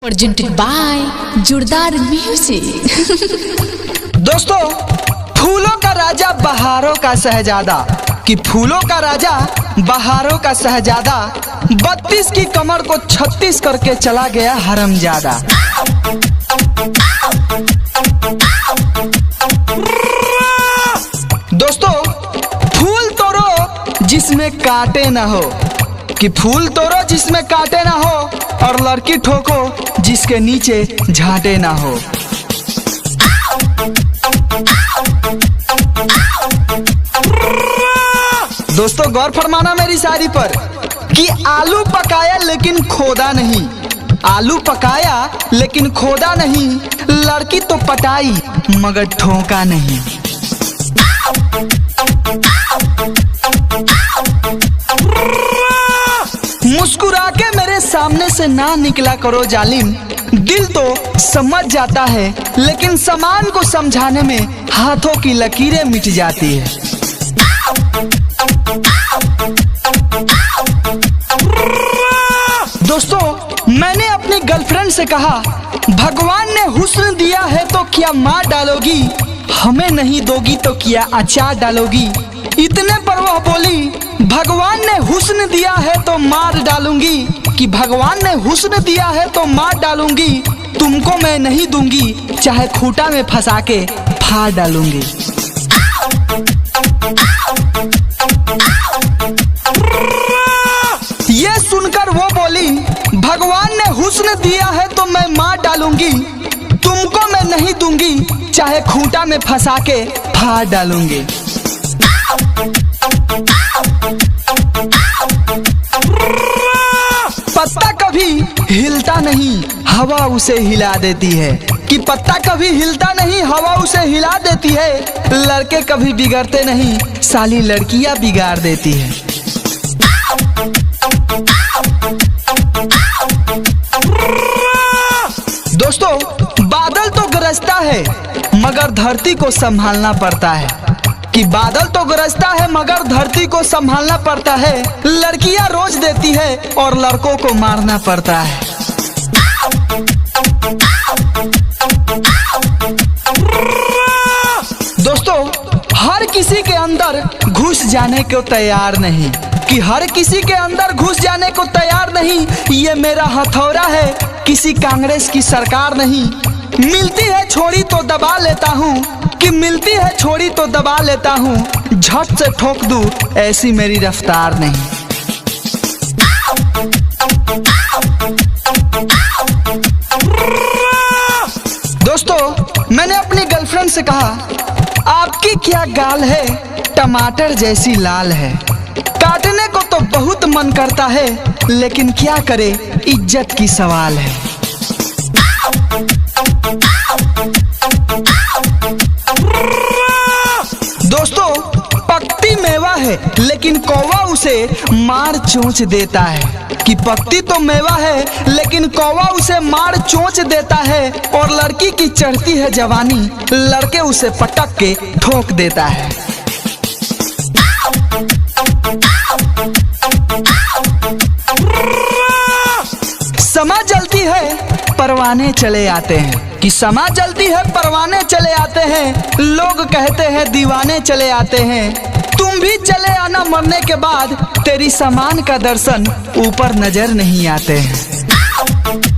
Presented by जोरदार music. दोस्तों, फूलों का राजा बहारों का शहजादा कि फूलों का राजा बहारों का शहजादा 32 की कमर को 36 करके चला गया हरमजादा। दोस्तों, फूल तोड़ो जिसमें कांटे न हो कि फूल तोड़ो जिसमें कांटे ना हो और लड़की ठोको जिसके नीचे झांटे ना हो। दोस्तों, गौर फरमाना मेरी शायरी पर कि आलू पकाया लेकिन खोदा नहीं, आलू पकाया लेकिन खोदा नहीं, लड़की तो पटाई मगर ठोका नहीं। मुस्कुरा के मेरे सामने से ना निकला करो जालिम, दिल तो समझ जाता है लेकिन सामान को समझाने में हाथों की लकीरें मिट जाती है। दोस्तों, मैंने अपनी गर्लफ्रेंड से कहा, भगवान ने हुस्न दिया है तो क्या मार डालोगी, हमें नहीं दोगी तो क्या अचार डालोगी। इतने पर वह बोली, भगवान ने हुस्न दिया है तो मार डालूंगी, कि भगवान ने हुस्न दिया है तो मार डालूंगी, तुमको मैं नहीं दूंगी, चाहे खूंटा में फंसा के फाड़ डालूंगी। ये सुनकर वो बोली, भगवान ने हुस्न दिया है तो मैं मार डालूंगी, तुमको मैं नहीं दूंगी, चाहे खूंटा में फंसा के फाड़ डालूंगी। पत्ता कभी हिलता नहीं, हवा उसे हिला देती है कि पत्ता कभी हिलता नहीं, हवा उसे हिला देती है। लड़के कभी बिगड़ते नहीं, साली लड़कियां बिगाड़ देती है। दोस्तों, बादल तो गरजता है मगर धरती को संभालना पड़ता है कि बादल तो गरजता है मगर धरती को संभालना पड़ता है। लड़कियां रोज देती है और लड़कों को मारना पड़ता है। दोस्तों, हर किसी के अंदर घुस जाने को तैयार नहीं कि हर किसी के अंदर घुस जाने को तैयार नहीं। ये मेरा हथौड़ा है, किसी कांग्रेस की सरकार नहीं। मिलती है छोड़ी तो दबा लेता हूँ कि मिलती है छोड़ी तो दबा लेता हूँ, झट से ठोक दूं ऐसी मेरी रफ्तार नहीं। दोस्तों, मैंने अपनी गर्लफ्रेंड से कहा, आपकी क्या गाल है टमाटर जैसी लाल है, काटने को तो बहुत मन करता है लेकिन क्या करे इज्जत की सवाल है। दोस्तों, पकती मेवा है लेकिन कौवा उसे मार चोंच देता है कि पकती तो मेवा है लेकिन कौवा उसे मार चोंच देता है, और लड़की की चढ़ती है जवानी, लड़के उसे पटक के ठोक देता है। समा जलती है परवाने चले आते हैं कि समा जलती है परवाने चले आते हैं, लोग कहते हैं दीवाने चले आते हैं। तुम भी चले आना मरने के बाद, तेरी समान का दर्शन ऊपर नजर नहीं आते हैं।